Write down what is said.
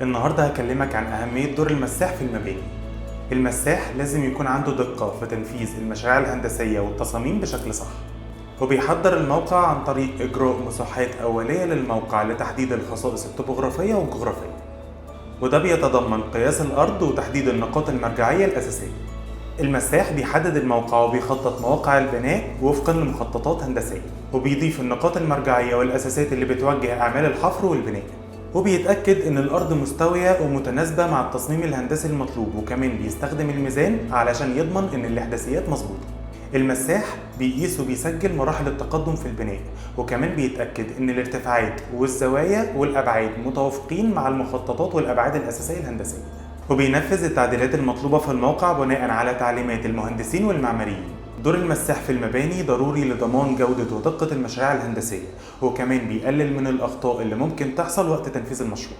النهاردة هكلمك عن أهمية دور المساح في المباني. المساح لازم يكون عنده دقة في تنفيذ المشاريع الهندسية والتصاميم بشكل صح، وبيحضر الموقع عن طريق إجراء مساحات أولية للموقع لتحديد الخصائص الطبوغرافية والجغرافية، وده بيتضمن قياس الأرض وتحديد النقاط المرجعية الأساسية. المساح بيحدد الموقع وبيخطط مواقع البناء وفقا لمخططات هندسية، وبيضيف النقاط المرجعية والأساسات اللي بتوجه أعمال الحفر والبناء، وبيتأكد إن الأرض مستوية ومتناسبة مع التصميم الهندسي المطلوب، وكمان بيستخدم الميزان علشان يضمن إن الإحداثيات مظبوطة. المساح بيقيس وبيسجل مراحل التقدم في البناء، وكمان بيتأكد إن الارتفاعات والزوايا والأبعاد متوافقين مع المخططات والأبعاد الأساسية الهندسية، وبينفذ التعديلات المطلوبة في الموقع بناء على تعليمات المهندسين والمعماريين. دور المساح في المباني ضروري لضمان جودة ودقة المشاريع الهندسية، وكمان بيقلل من الأخطاء اللي ممكن تحصل وقت تنفيذ المشروع.